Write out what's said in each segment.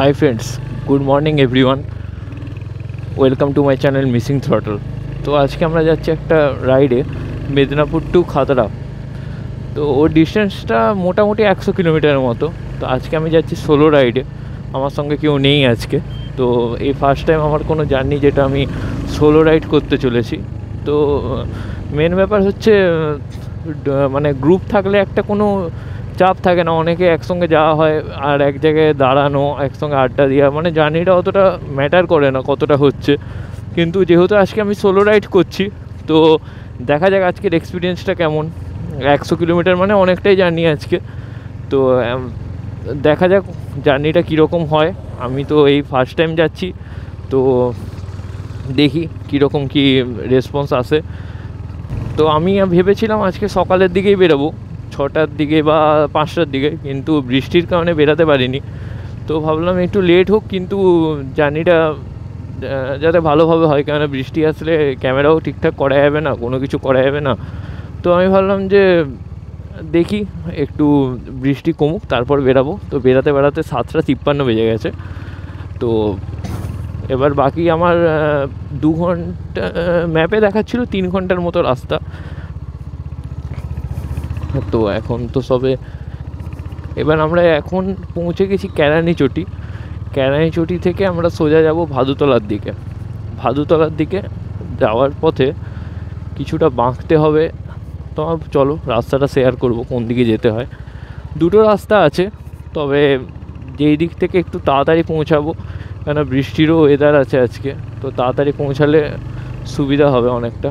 Hi friends, good morning everyone. Welcome to my channel Missing Throttle. তো আজকে আমরা যাচ্ছি একটা রাইডে মেদিনীপুর টু খাতড়া। তো ওর ডিস্টেন্সটা মোটামুটি 100 কিলোমিটারের মতো। তো আজকে আমি যাচ্ছি সোলো রাইডে, আমার সঙ্গে কেউ নেই আজকে। তো এই ফার্স্ট টাইম আমার কোনো জার্নি যেটা আমি সোলো রাইড করতে চলেছি। তো মেন ব্যাপার হচ্ছে মানে গ্রুপ থাকলে একটা কোনো চাপ থাকে না, অনেকে একসঙ্গে যাওয়া হয় আর এক জায়গায় দাঁড়ানো, একসঙ্গে আড্ডা দেওয়া, মানে জার্নিটা অতটা ম্যাটার করে না কতটা হচ্ছে। কিন্তু যেহেতু আজকে আমি সোলো রাইড করছি, তো দেখা যাক আজকের এক্সপিরিয়েন্সটা কেমন। 100 কিলোমিটার মানে অনেকটাই জার্নি আজকে। তো দেখা যাক জার্নিটা কীরকম হয়। আমি তো এই ফার্স্ট টাইম যাচ্ছি, তো দেখি কীরকম কী রেসপন্স আসে। তো আমি ভেবেছিলাম আজকে সকালের দিকেই বেরোবো, 6টার দিকে বা 5টার দিকে, কিন্তু বৃষ্টির কারণে বেরাতে পারিনি। তো ভাবলাম একটু লেট হোক, কিন্তু জার্নিটা যাতে ভালোভাবে হয়, কেননা বৃষ্টি আসলে ক্যামেরাও ঠিকঠাক করা যাবে না, কোনো কিছু করা যাবে না। তো আমি ভাবলাম যে দেখি একটু বৃষ্টি কমুক তারপর বেরাবো। তো বেরাতে 7:53 বেজে গেছে। তো এবার বাকি আমার 2 ঘন্টা, ম্যাপে দেখাচ্ছিল 3 ঘন্টার মতো রাস্তা। তো এখন তো সবে এবার আমরা এখন পৌঁছে গেছি ক্যারানিচটি থেকে আমরা সোজা যাব ভাদুতলার দিকে। ভাদুতলার দিকে যাওয়ার পথে কিছুটা বাঁকতে হবে। তো চলো রাস্তাটা শেয়ার করব কোন দিকে যেতে হয়। দুটো রাস্তা আছে, তবে যেই দিক থেকে একটু তাড়াতাড়ি পৌঁছাবো, কেন বৃষ্টিরও ওয়েদার আছে আজকে, তো তাড়াতাড়ি পৌঁছালে সুবিধা হবে অনেকটা।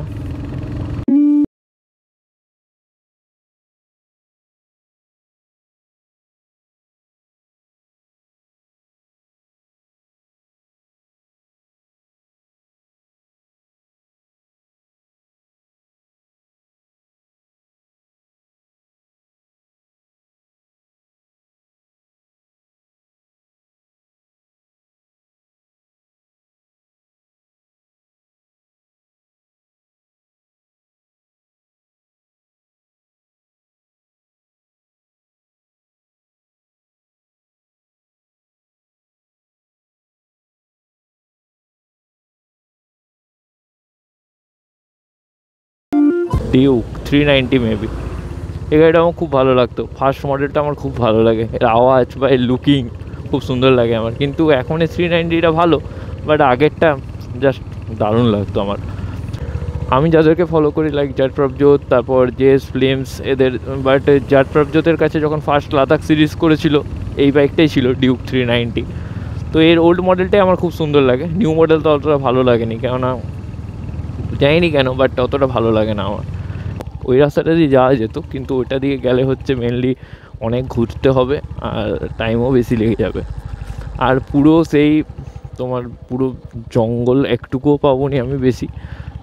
ডিউক 390 মেবি, এই গাড়িটা আমার খুব ভালো লাগতো। ফার্স্ট মডেলটা আমার খুব ভালো লাগে, এর আওয়াজ বা এর লুকিং খুব সুন্দর লাগে আমার। কিন্তু এখন এই 390টা ভালো, বাট আগেরটা জাস্ট দারুণ লাগতো আমার। আমি যাদেরকে ফলো করি লাইক জাট প্রভজোত, তারপর জেএস ফিল্মস, এদের। বাট জাট প্রভজোতের কাছে যখন ফার্স্ট লাদাখ সিরিজ করেছিল, এই বাইকটাই ছিল ডিউক 390। তো এর ওল্ড মডেলটাই আমার খুব সুন্দর লাগে, নিউ মডেল তো অতটা ভালো লাগেনি, কেননা জানিনি কেন, বাট অতটা ভালো লাগে না আমার। ওই রাস্তাটা দিয়ে যাওয়া যেত, কিন্তু ওইটা দিয়ে গেলে হচ্ছে মেনলি অনেক ঘুরতে হবে আর টাইমও বেশি লেগে যাবে। আর পুরো সেই তোমার পুরো জঙ্গল একটুকুও পাবো নি আমি বেশি,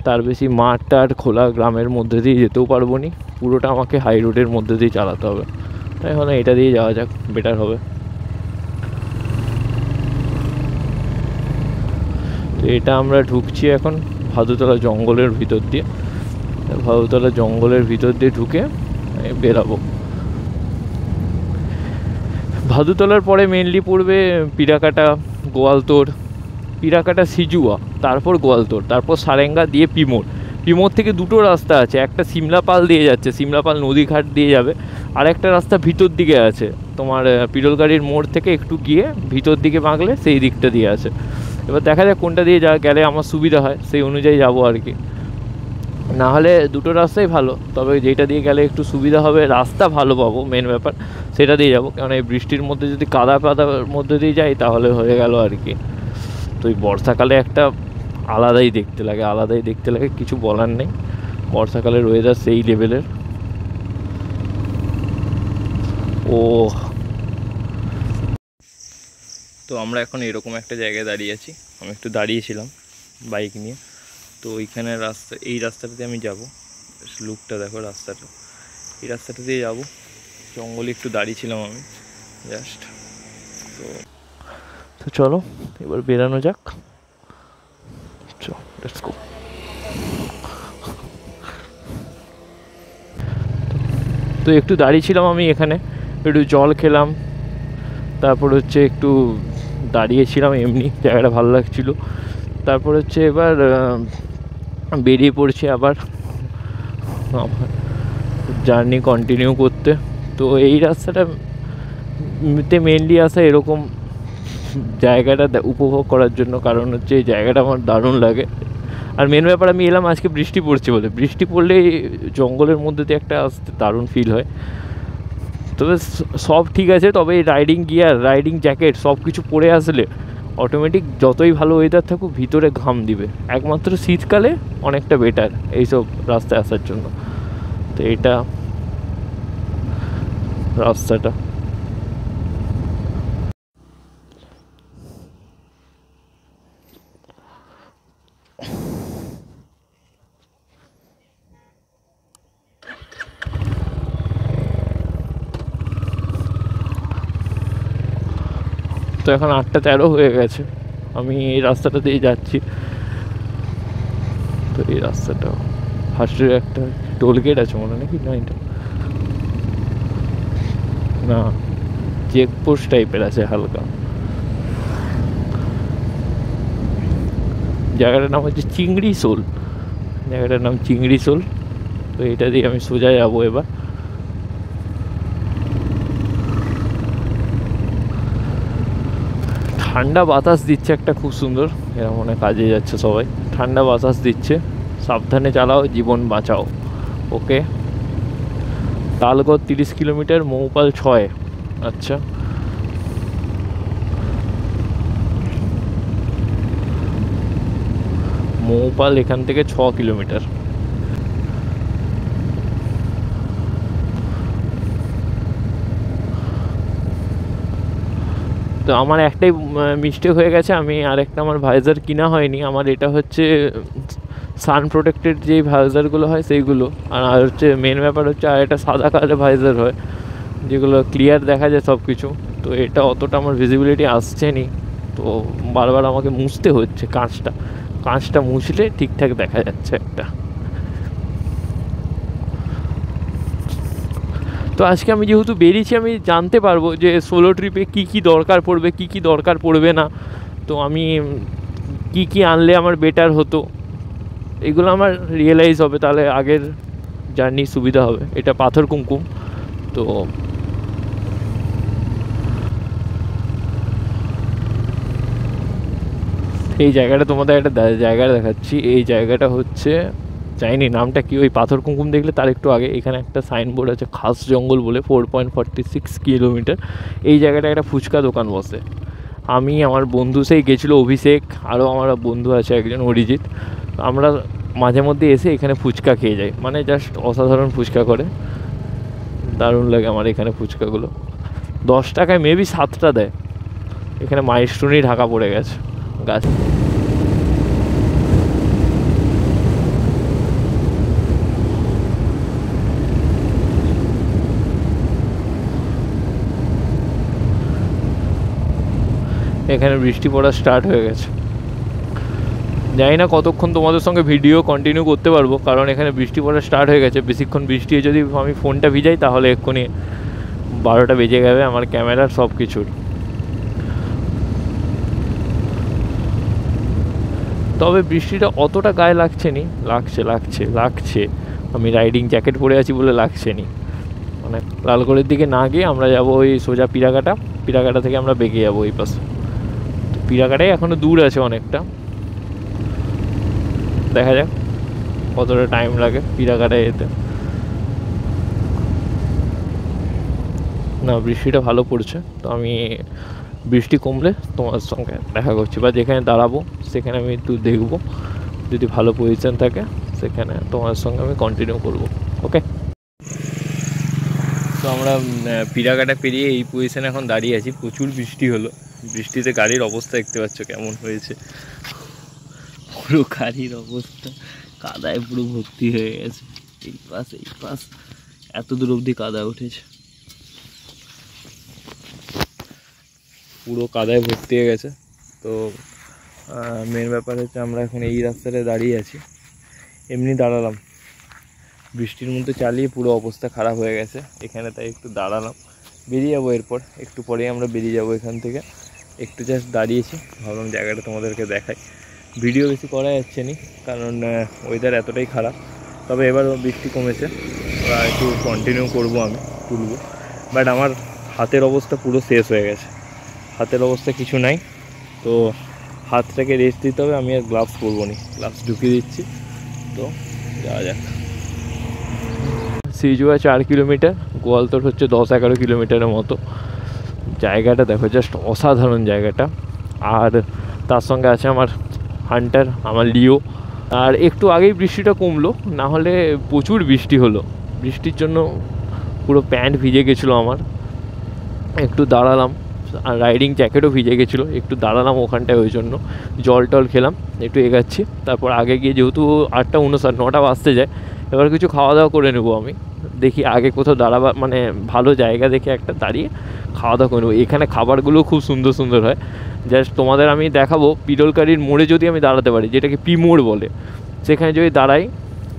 তার বেশি মাঠ আর খোলা গ্রামের মধ্যে দিয়ে যেতেও পারবো নি, পুরোটা আমাকে হাই রোডের মধ্যে দিয়ে চালাতে হবে। তাই হলো এটা দিয়ে যাওয়া যাক, বেটার হবে। তো এটা আমরা ঢুকছি এখন ভাদুতলা জঙ্গলের ভিতর দিয়ে। ভাদুতলা জঙ্গলের ভিতর দিয়ে ঢুকে বেরাবো। ভাদুতলার পরে মেনলি পড়বে পিরাকাটা, গোয়ালতোড়, পিরাকাটা সিজুয়া, তারপর গোয়ালতোড়, তারপর সারেঙ্গা দিয়ে পিমোর থেকে দুটো রাস্তা আছে, একটা সিমলাপাল দিয়ে যাচ্ছে, সিমলাপাল নদীঘাট দিয়ে যাবে, আর একটা রাস্তা ভিতর দিকে আছে তোমার পিরলগাড়ির মোড় থেকে একটু গিয়ে ভিতর দিকে বাঁকলে সেই দিকটা দিয়ে আছে। এবার দেখা যাক কোনটা দিয়ে গেলে আমার সুবিধা হয়, সেই অনুযায়ী যাবো আর কি। না হলে দুটো রাস্তাই ভালো, তবে যেটা দিয়ে গেলে একটু সুবিধা হবে, রাস্তা ভালো পাবো, মেন ব্যাপার সেটা দিয়ে যাবো। কারণ এই বৃষ্টির মধ্যে যদি কাদার মধ্যে দিয়ে যাই তাহলে হয়ে গেল আর কি। তো এই বর্ষাকালে একটা আলাদাই দেখতে লাগে, কিছু বলার নেই। বর্ষাকালের ওয়েদার সেই লেভেলের। ও, তো আমরা এখন এরকম একটা জায়গায় দাঁড়িয়ে আছি। আমি একটু দাঁড়িয়েছিলাম বাইক নিয়ে, তো ওইখানে এই রাস্তাটাতে আমি যাব। লুকটা দেখো রাস্তাটা, এই রাস্তাটা দিয়ে যাবো। জঙ্গলে একটু দাঁড়িয়েছিলাম আমি জাস্ট। তো চলো এবার বেরানো যাক। Let's go. তো একটু দাঁড়িয়েছিলাম আমি এখানে, একটু জল খেলাম, তারপর হচ্ছে একটু দাঁড়িয়েছিলাম এমনি, জায়গাটা ভালো লাগছিলো। তারপর হচ্ছে এবার বেরিয়ে পড়ছি আবার জার্নি কন্টিনিউ করতে। তো এই রাস্তাটাতে মেনলি আসা এরকম জায়গাটা উপভোগ করার জন্য, কারণ হচ্ছে এই জায়গাটা আমার দারুণ লাগে। আর মেন ব্যাপার, আমি এলাম আজকে বৃষ্টি পড়ছে বলে, বৃষ্টি পড়লে জঙ্গলের মধ্যে দিয়ে একটা আসতে দারুণ ফিল হয়। তবে সব ঠিক আছে, তবে এই রাইডিং গিয়ার, রাইডিং জ্যাকেট সব কিছু পরে আসলে অটোমেটিক যতই ভালো ওয়েদার থাকুক ভিতরে ঘাম দিবে। একমাত্র শীতকালে অনেকটা বেটার এইসব রাস্তায় আসার জন্য। তো এটা রাস্তাটা। তো এখন 8:13 হয়ে গেছে, আমি এই রাস্তাটা দিয়ে যাচ্ছি। তো এই রাস্তাটা ফার্স্টে একটা টোল গেট আছে মনে নাকি, না এটা না, চেকপোস্ট টাইপের আছে হালকা। জায়গাটার নাম হচ্ছে চিংড়ি শোল, জায়গাটার নাম চিংড়ি শোল। তো এটা দিয়ে আমি সোজা যাবো এবার। ঠান্ডা বাতাস দিচ্ছে একটা খুব সুন্দর, এরা মনে কাজে যাচ্ছে সবাই, ঠান্ডা বাতাস দিচ্ছে। সাবধানে চালাও, জীবন বাঁচাও। ওকে, তালগড় 30 কিলোমিটার, মৌপাল 6। আচ্ছা, মৌপাল এখান থেকে 6 কিলোমিটার। তো আমার একটাই মিস্টেক হয়ে গেছে, আমি আরেকটা আমার ভাইজার কিনা হয়নি। আমার এটা হচ্ছে সান প্রোটেক্টেড যেই ভাইজারগুলো হয় সেইগুলো, আর হচ্ছে মেন ব্যাপার হচ্ছে আর একটা সাদা কালারের ভাইজার হয় যেগুলো ক্লিয়ার দেখা যায় সব কিছু। তো এটা অতটা আমার ভিজিবিলিটি আসছে নি, তো বারবার আমাকে মুছতে হচ্ছে কাঁচটা মুছলে ঠিকঠাক দেখা যাচ্ছে একটা। তো আজকে আমি যেহেতু বেরিয়েছি, আমি জানতে পারবো যে সোলো ট্রিপে কী কী দরকার পড়বে, কী কী দরকার পড়বে না। তো আমি কী কী আনলে আমার বেটার হতো, এগুলো আমার রিয়েলাইজ হবে, তাহলে আগের জার্নি সুবিধা হবে। এটা পাথর কুমকুম। তো এই জায়গাটা তোমাদের একটা জায়গা দেখাচ্ছি। এই জায়গাটা হচ্ছে, জানি নামটা কি, ওই পাথর কুমকুম দেখলে তার একটু আগে এখানে একটা সাইনবোর্ড আছে খাস জঙ্গল বলে, 4.46 কিলোমিটার। এই জায়গাটা একটা ফুচকা দোকান বসে। আমি, আমার বন্ধু সেই গেছিলো অভিষেক, আরও আমার বন্ধু আছে একজন অরিজিৎ, আমরা মাঝে মধ্যে এসে এখানে ফুচকা খেয়ে যাই। মানে জাস্ট অসাধারণ ফুচকা করে, দারুণ লাগে আমার এখানে ফুচকাগুলো। 10 টাকায় মেবি 7টা দেয়। এখানে মাইস্টুনি ঢাকা পড়ে গেছে গাছ। এখানে বৃষ্টি পড়া স্টার্ট হয়ে গেছে। জানি না কতক্ষণ তোমাদের সঙ্গে ভিডিও কন্টিনিউ করতে পারবো, কারণ এখানে বৃষ্টি পড়া স্টার্ট হয়ে গেছে। বেশিক্ষণ বৃষ্টি যদি আমি ফোনটা ভিজাই তাহলে এক্ষুনি 12টা বেজে যাবে আমার ক্যামেরার সব কিছুর। তবে বৃষ্টিটা অতটা গায়ে লাগছে নি, লাগছে। আমি রাইডিং জ্যাকেট পরে আছি বলে লাগছে নি। মানে লালগড়ের দিকে না গিয়ে আমরা যাবো ওই সোজা পিরাকাটা থেকে আমরা বেঁকে যাবো ওই পাশে। তো পিরাকাটাই এখনও দূর আছে অনেকটা, দেখা যাক কতটা টাইম লাগে পিরাকাটায় যেতে। না, বৃষ্টিটা ভালো পড়ছে, তো আমি বৃষ্টি কমলে তোমার সঙ্গে দেখা করছি, বা যেখানে দাঁড়াবো সেখানে আমি একটু দেখবো, যদি ভালো পজিশন থাকে সেখানে তোমার সঙ্গে আমি কন্টিনিউ করব। ওকে, তো আমরা পিরাকাটা পেরিয়ে এই পজিশনে এখন দাঁড়িয়ে আছি। প্রচুর বৃষ্টি হলো, বৃষ্টিতে গাড়ির অবস্থা দেখতে পাচ্ছ কেমন হয়েছে। পুরো গাড়ির অবস্থা কাদায় পুরো ভর্তি হয়ে গেছে। এই পাশ এত দূর অবধি কাদা উঠেছে, পুরো কাদায় ভর্তি হয়ে গেছে। তো মেন ব্যাপার হচ্ছে আমরা এখন এই রাস্তাটায় দাঁড়িয়ে আছি, এমনি দাঁড়ালাম, বৃষ্টির মধ্যে চালিয়ে পুরো অবস্থা খারাপ হয়ে গেছে এখানে, তাই একটু দাঁড়ালাম। বেরিয়ে যাবো এরপর, একটু পরেই আমরা বেরিয়ে যাবো এখান থেকে। একটু জাস্ট দাঁড়িয়েছি, ভাবলাম জায়গাটা তোমাদেরকে দেখাই। ভিডিও বেশি করা যাচ্ছে না কারণ ওয়েদার এতটাই খারাপ। তবে এবারও বৃষ্টি কমেছে, ওরা একটু কন্টিনিউ করবো, আমি তুলবো। বাট আমার হাতের অবস্থা পুরো শেষ হয়ে গেছে, হাতের অবস্থা কিছু নাই। তো হাতটাকে রেস্ট দিতে হবে, আমি আর গ্লাভস পরবো নি, গ্লাভস ঢুকিয়ে দিচ্ছি। তো যাওয়া যাক। সিজুয়া 4 কিলোমিটার, গোয়ালতোড় হচ্ছে 10-11 কিলোমিটারের মতো। জায়গাটা দেখো, জাস্ট অসাধারণ জায়গাটা। আর তার সঙ্গে আছে আমার হান্টার, আমার লিও। আর একটু আগেই বৃষ্টিটা কমলো, না হলে প্রচুর বৃষ্টি হলো। বৃষ্টির জন্য পুরো প্যান্ট ভিজে গেছিলো আমার। একটু দাঁড়ালাম, আর রাইডিং জ্যাকেটও ভিজে গেছিলো, একটু দাঁড়ালাম ওখানটায়, ওই জন্য জল টল খেলাম, একটু এগাচ্ছি। তারপর আগে গিয়ে যেহেতু 8:59, 9টা বাজতে যায়, এবার কিছু খাওয়া দাওয়া করে নেবো। আমি দেখি আগে কোথাও দাঁড়াবা, মানে ভালো জায়গা দেখে একটা দাঁড়িয়ে খাওয়া দাওয়া করে নেবো। এখানে খাবারগুলো খুব সুন্দর সুন্দর হয়। জাস্ট তোমাদের আমি দেখাবো, পিরলকারির মোড়ে যদি আমি দাঁড়াতে পারি, যেটাকে পি মোড় বলে, সেখানে যদি দাঁড়াই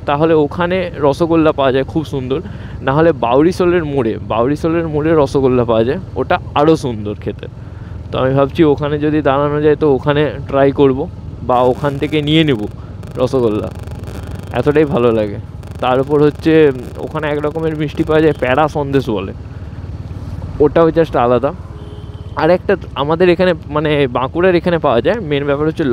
তাহলে ওখানে রসগোল্লা পাওয়া যায় খুব সুন্দর। নাহলে বাউরিশোলের মোড়ে রসগোল্লা পাওয়া যায়, ওটা আরও সুন্দর খেতে। তো আমি ভাবছি ওখানে যদি দাঁড়ানো যায় তো ওখানে ট্রাই করব, বা ওখান থেকে নিয়ে নেব রসগোল্লা, এতটাই ভালো লাগে। তার উপর হচ্ছে ওখানে এক রকমের মিষ্টি পাওয়া যায়, প্যারা সন্দেশ বলে, ওটাও জাস্ট আলাদা। আর একটা আমাদের এখানে মানে বাঁকুড়ার এখানে পাওয়া যায়, মেন ব্যাপার হচ্ছে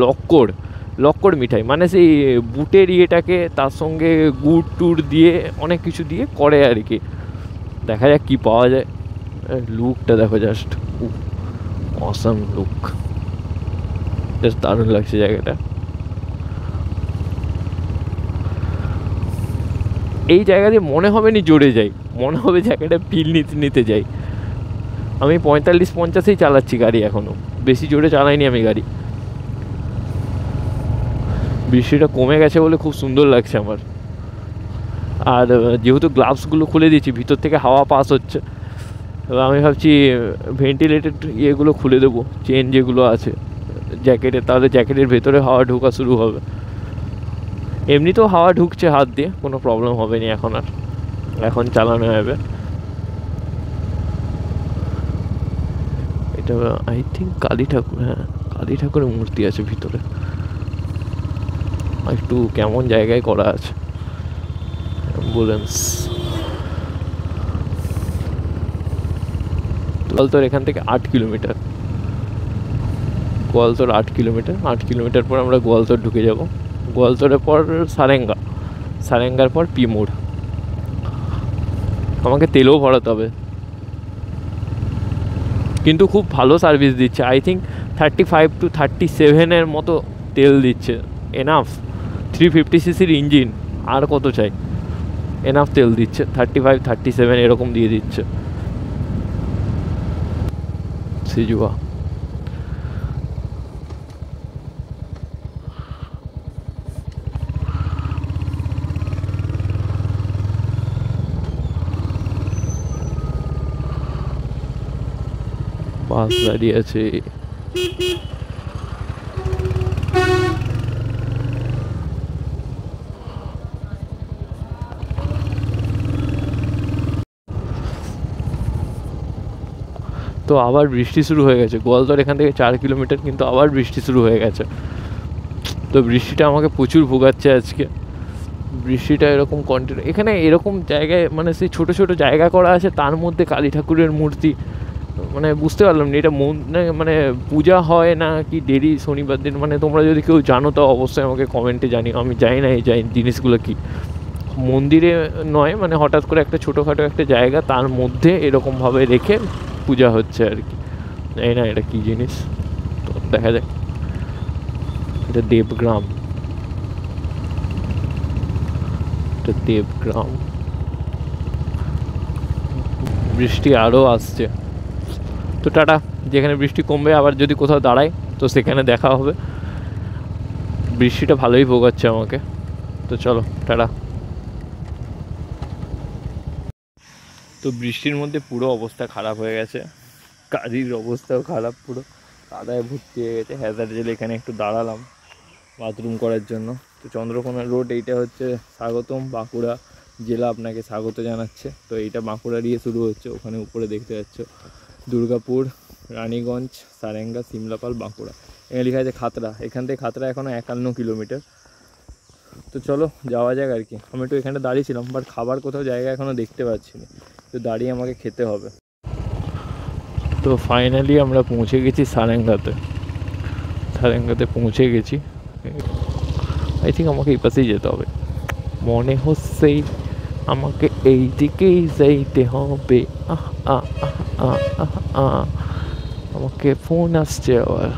লক্কড় মিঠাই, মানে সেই বুটের ইয়েটাকে তার সঙ্গে গুড় টুড় দিয়ে অনেক কিছু দিয়ে করে আর কি। দেখা যাক কী পাওয়া যায়। লুকটা দেখো, জাস্ট অসাম লুক, জাস্ট দারুণ লাগছে জায়গাটা। এই জায়গা দিয়ে মনে হবে নি জোরে যাই, মনে হবে জায়গাটা ফিল নিতে যাই। আমি 45-50-এই চালাচ্ছি গাড়ি, এখনও বেশি জোরে চালাইনি আমি গাড়ি। বৃষ্টিটা কমে গেছে বলে খুব সুন্দর লাগছে আমার। আর যেহেতু গ্লাভসগুলো খুলে দিয়েছি, ভিতর থেকে হাওয়া পাস হচ্ছে, এবার আমি ভাবছি ভেন্টিলেটেড ইয়েগুলো খুলে দেবো, চেন যেগুলো আছে জ্যাকেটে, তাহলে জ্যাকেটের ভেতরে হাওয়া ঢোকা শুরু হবে। এমনিতেও হাওয়া ঢুকছে হাত দিয়ে, কোনো প্রবলেম হবে না এখন চালানো যাবে। এটা আই থিঙ্ক কালী ঠাকুর, হ্যাঁ কালী ঠাকুরের মূর্তি আছে ভিতরে। একটু কেমন জায়গায় করা আছে, অ্যাম্বুলেন্স। গোয়ালতোড় এখান থেকে 8 কিলোমিটার, গোয়ালতোড় 8 কিলোমিটার। 8 কিলোমিটার পর আমরা গোয়ালতোড় ঢুকে যাব। গোয়ালতোড়ের পর সারেঙ্গার পর পি মোড়। আমাকে তেলও ভরাতে হবে, কিন্তু খুব ভালো সার্ভিস দিচ্ছে। আই থিঙ্ক 35 to 37 মতো তেল দিচ্ছে, এনাফ। 350cc ইঞ্জিন, আর কত চাই, এনাফ তেল দিচ্ছে। 35-37 এরকম দিয়ে দিচ্ছে। সিজুয়া বাস দাঁড়িয়ে আছে। তো আবার বৃষ্টি শুরু হয়ে গেছে। গোয়ালতোড় এখান থেকে 4 কিলোমিটার, কিন্তু আবার বৃষ্টি শুরু হয়ে গেছে। তো বৃষ্টিটা আমাকে প্রচুর ভোগাচ্ছে আজকে। বৃষ্টিটা এরকম কন্টিনিউ, এখানে এরকম জায়গায় মানে সেই ছোটো ছোটো জায়গা করা আছে, তার মধ্যে কালী ঠাকুরের মূর্তি। মানে বুঝতে পারলাম না এটা মানে পূজা হয় না কি ডেলি শনিবার দিন। মানে তোমরা যদি কেউ জানো তো অবশ্যই আমাকে কমেন্টে জানিও, আমি জানি না এই জিনিসগুলো কি। মন্দিরে নয়, মানে হঠাৎ করে একটা ছোটোখাটো একটা জায়গা, তার মধ্যে এরকমভাবে রেখে পূজা হচ্ছে আর কি। জানি না এটা কী জিনিস, তো দেখা যাক। এটা দেবগ্রাম, বৃষ্টি আরও আসছে। তো টাটা, যেখানে বৃষ্টি কমবে আবার যদি কোথাও দাঁড়ায় তো সেখানে দেখা হবে। বৃষ্টিটা ভালোই ভোগাচ্ছে আমাকে, তো চলো টাটা। তো বৃষ্টির মধ্যে পুরো অবস্থা খারাপ হয়ে গেছে, গাড়ির অবস্থাও খারাপ, পুরো কাদায় ভর্তি হয়ে গেছে। হ্যাজার জেলে এখানে একটু দাঁড়ালাম বাথরুম করার জন্য। তো চন্দ্রকোনা রোড, এইটা হচ্ছে স্বাগতম বাঁকুড়া জেলা আপনাকে স্বাগত জানাচ্ছে। তো এইটা বাঁকুড়া দিয়ে শুরু হচ্ছে, ওখানে উপরে দেখতে পাচ্ছ দুর্গাপুর, রানীগঞ্জ, সারেঙ্গা, সিমলাপাল, বাঁকুড়া। এখানে লেখা আছে খাতড়া। এখান থেকে খাতড়া এখনও 51 কিলোমিটার। তো চলো যাওয়া যাক আর কি। আমি একটু এখানে দাঁড়িয়েছিলাম, বাট খাবার কোথাও জায়গা এখনও দেখতে পাচ্ছি না, তো দাঁড়িয়ে আমাকে খেতে হবে। তো ফাইনালি আমরা পৌঁছে গেছি সারেঙ্গাতে। সারেঙ্গাতে পৌঁছে গেছি। আই থিঙ্ক আমাকে এই পাশেই যেতে হবে, মনে হচ্ছে আমাকে এই দিকেই যাইতে হবে। আমাকে ফোন আসছে আবার।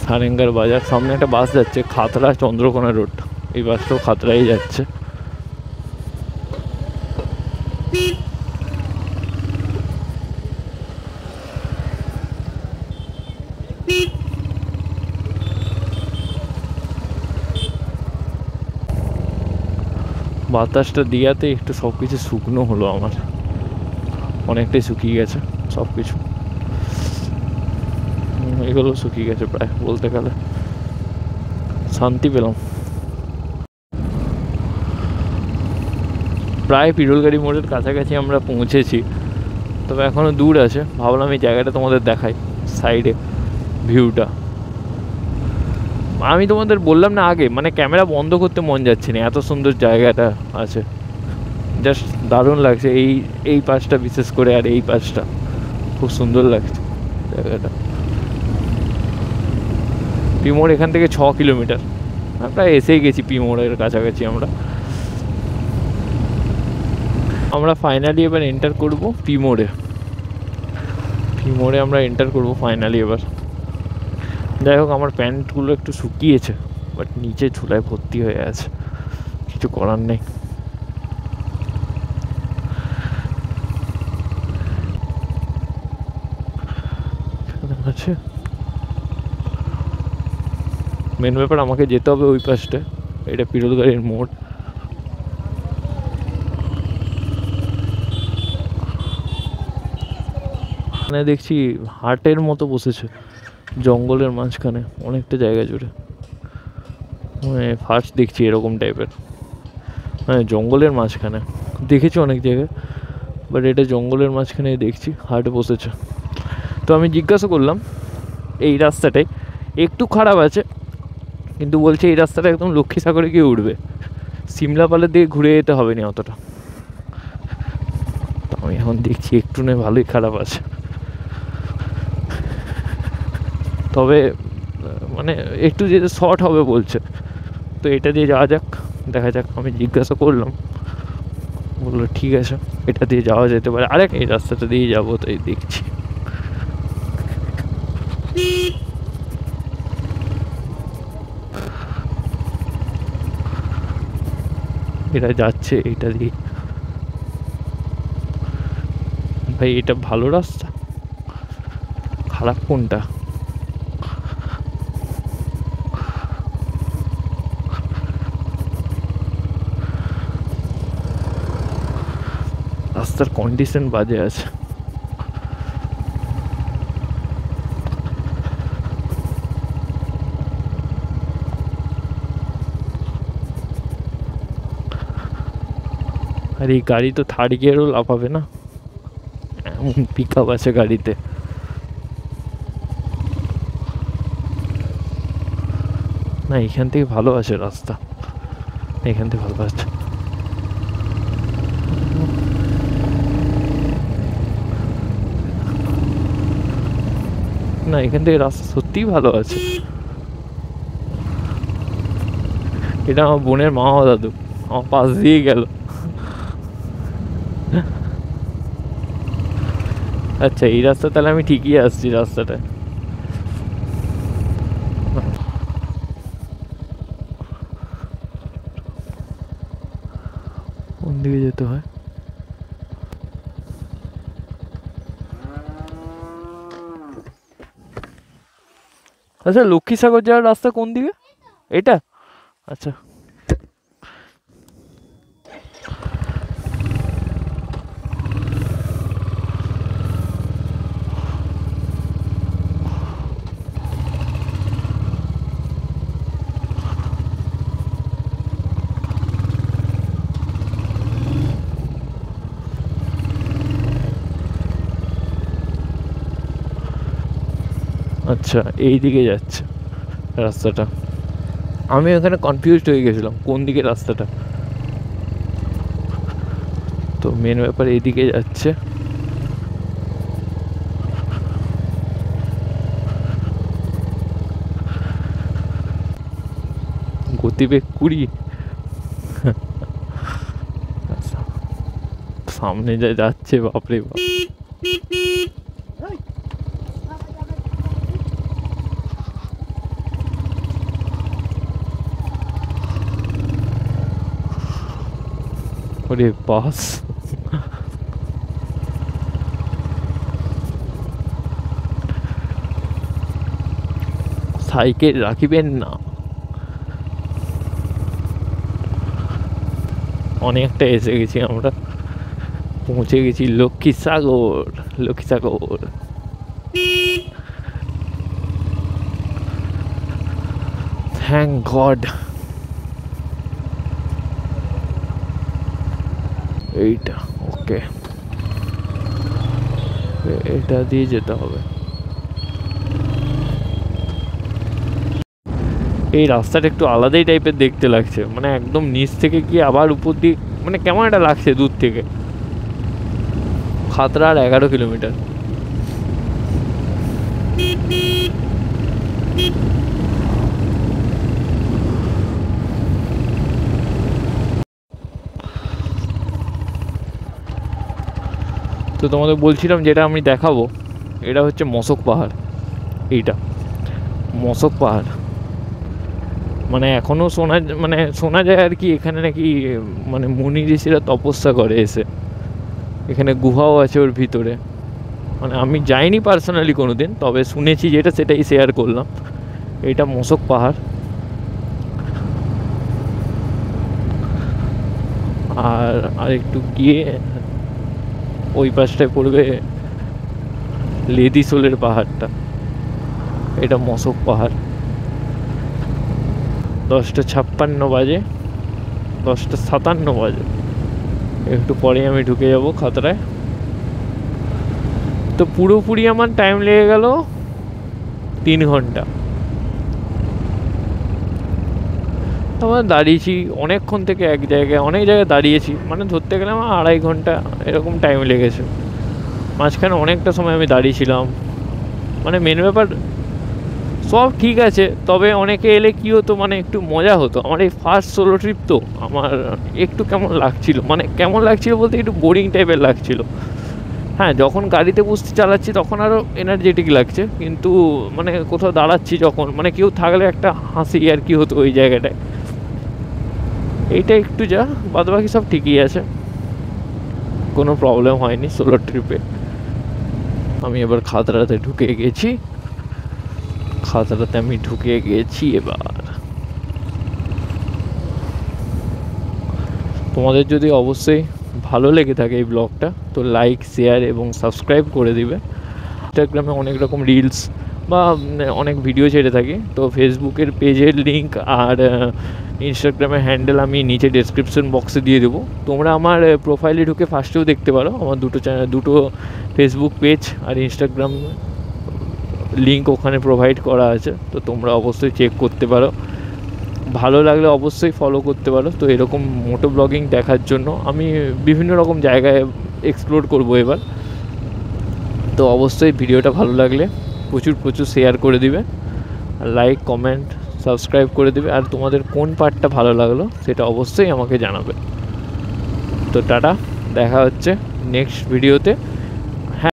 সারেঙ্গার বাজার, সামনে একটা বাস যাচ্ছে, খাতড়া চন্দ্রকোনা রোড। এই বাসটাও খাতড়াই যাচ্ছে। বাতাসটা দিয়াতে একটু সব কিছু শুকনো হলো আমার, অনেকটাই শুকিয়ে গেছে সব কিছু। এগুলো শুকিয়ে গেছে প্রায়, বলতে গেলে শান্তি পেলাম। প্রায় পিরোলগাড়ি মোড়ের কাছাকাছি আমরা পৌঁছেছি, তবে এখনও দূর আছে। ভাবলাম এই জায়গাটা তোমাদের দেখাই, সাইডে ভিউটা। আমি তোমাদের বললাম না আগে, মানে ক্যামেরা বন্ধ করতে মন যাচ্ছে না, এত সুন্দর জায়গাটা আছে, জাস্ট দারুণ লাগছে। এই পাশটা বিশেষ করে, আর এই পাশটা খুব সুন্দর লাগছে জায়গাটা। পিমোড় এখান থেকে 6 কিলোমিটার, প্রায় এসেই গেছি পিমোড়ের কাছাকাছি। আমরা ফাইনালি এবার এন্টার করব পিমোড়ে। পিমোড়ে আমরা এন্টার করব ফাইনালি এবার। যাই হোক, আমার প্যান্টগুলো একটু শুকিয়েছে, বাট নিচে ঝুলায় ভর্তি হয়ে আছে, কিছু করার নেই। আছে মেন ব্যাপার, আমাকে যেতে হবে ওই পাশটা। এটা পিরোলগাড়ির মোড়। মানে দেখছি হাটের মতো বসেছে জঙ্গলের মাঝখানে, অনেকটা জায়গা জুড়ে। মানে ফার্স্ট দেখছি এরকম টাইপের, মানে জঙ্গলের মাঝখানে। দেখেছি অনেক জায়গায়, বাট এটা জঙ্গলের মাঝখানে দেখছি হাট বসেছে। তো আমি জিজ্ঞাসা করলাম, এই রাস্তাটাই একটু খারাপ আছে, কিন্তু বলছে এই রাস্তাটা একদম লক্ষ্মীসাগরে গিয়ে উঠবে, সিমলাপালের দিকে ঘুরে যেতে হবে না অতটা। আমি এখন দেখছি একটু নয় ভালোই খারাপ আছে, তবে মানে একটু যেতে শর্ট হবে বলছে। তো এটা দিয়ে যাওয়া যাক, দেখা যাক। আমি জিজ্ঞাসা করলাম, বললো ঠিক আছে, এটা দিয়ে যাওয়া যেতে পারে। আরে এই রাস্তাটা দিয়ে যাবো, তাই দেখছি। এটা যাচ্ছে এটা দিয়ে। ভাই এটা ভালো রাস্তা, খারাপ কোনটা? রাস্তার কন্ডিশন বাজে আছে। আর এই গাড়ি তো থার্ড গিয়ারও লাফাবে না, এমন পিক আপ আছে গাড়িতে। না এখান থেকে ভালো আছে রাস্তা, এখান থেকে ভালো আছে। না এখান থেকে রাস্তা সত্যিই ভালো আছে। এটা আমার বোনের মামা দাদু, আমার পাশ দিয়ে গেল। আচ্ছা এই রাস্তা, তাহলে আমি ঠিকই আসছি রাস্তাটায়। কোন দিকে যেতে হয়? আচ্ছা লক্ষ্মীসাগর যাওয়ার রাস্তা কোন দিকে? এটা? আচ্ছা আচ্ছা, এই দিকে যাচ্ছে রাস্তাটা। আমি ওখানে কনফিউজড হয়ে গেছিলাম কোন দিকে রাস্তাটা। তো মেন ব্যাপার এইদিকে যাচ্ছে। গতিবেগ 20। সামনে যা যাচ্ছে বাপরে বাপ। ওরে বাস, সাইকেল রাখিবেন না। অনেকটা এসে গেছি আমরা, পৌঁছে গেছি লক্ষ্মীসাগর। Lakshmisagar thank god. এইটা ওকে, এটা দিয়ে যেতে হবে। এই রাস্তাটা একটু আলাদাই টাইপের দেখতে লাগছে, মানে একদম নিচ থেকে গিয়ে আবার উপর দিক, মানে কেমন একটা লাগছে দূর থেকে। খাতড়া আর 11 কিলোমিটার। তো তোমাদের বলছিলাম যেটা আমি দেখাবো, এটা হচ্ছে মশক পাহাড়। এইটা মশক পাহাড়, মানে এখনও শোনা যায় আর কি, এখানে নাকি মানে মুনি ঋষিরা তপস্যা করে এসে। এখানে গুহাও আছে ওর ভিতরে। মানে আমি যাইনি পার্সোনালি কোনো দিন, তবে শুনেছি যেটা সেটাই শেয়ার করলাম। এটা মশক পাহাড়। আর একটু গিয়ে ওই পাশটায় পড়বে লেদিসোলের পাহাড়টা। এটা মশক পাহাড়। 10:56 বাজে, 10:57 বাজে। একটু পরে আমি ঢুকে যাব খাতড়ায়। তো পুরোপুরি আমার টাইম লেগে গেল 3 ঘন্টা। আমার দাঁড়িয়েছি অনেকক্ষণ থেকে, অনেক জায়গায় দাঁড়িয়েছি, মানে ধরতে গেলে আমার 2.5 ঘন্টা এরকম টাইম লেগেছে। মাঝখানে অনেকটা সময় আমি দাঁড়িয়েছিলাম। মানে মেন ব্যাপার সব ঠিক আছে, তবে অনেকে এলে কী হতো, মানে একটু মজা হতো। আমার এই ফার্স্ট সোলো ট্রিপ তো আমার একটু কেমন লাগছিল, মানে কেমন লাগছিল বলতে একটু বোরিং টাইপের লাগছিল। হ্যাঁ, যখন গাড়িতে বসতে চালাচ্ছি তখন আরও এনার্জেটিক লাগছে, কিন্তু মানে কোথাও দাঁড়াচ্ছি যখন, মানে কেউ থাকলে একটা হাসি আর কি হতো ওই জায়গাটায়। এইটা একটু যা, বাদবাকি সব ঠিকই আছে, কোনো প্রবলেম হয়নি সোলো ট্রিপে। আমি এবার খাতড়াতে ঢুকে গেছি। এবার তোমাদের যদি অবশ্যই ভালো লেগে থাকে এই ব্লগটা, তো লাইক, শেয়ার এবং সাবস্ক্রাইব করে দিবে। ইনস্টাগ্রামে অনেক রকম রিলস বা অনেক ভিডিও ছেড়ে থাকি, তো ফেসবুকের পেজের লিঙ্ক আর ইনস্টাগ্রামের হ্যান্ডেল আমি নিচে ডেসক্রিপশন বক্সে দিয়ে দেবো। তোমরা আমার প্রোফাইলে ঢুকে ফার্স্টেও দেখতে পারো, আমার দুটো ফেসবুক পেজ আর ইনস্টাগ্রাম লিঙ্ক ওখানে প্রোভাইড করা আছে, তো তোমরা অবশ্যই চেক করতে পারো। ভালো লাগলে অবশ্যই ফলো করতে পারো। তো এরকম মোটো ব্লগিং দেখার জন্য আমি বিভিন্ন রকম জায়গায় এক্সপ্লোর করব এবার। তো অবশ্যই ভিডিওটা ভালো লাগলে প্রচুর শেয়ার করে দিবে, লাইক, কমেন্ট, সাবস্ক্রাইব করে দিবে। আর তোমাদের কোন পার্টটা ভালো লাগলো সেটা অবশ্যই আমাকে জানাবে। তো টাটা, দেখা হচ্ছে নেক্সট ভিডিওতে।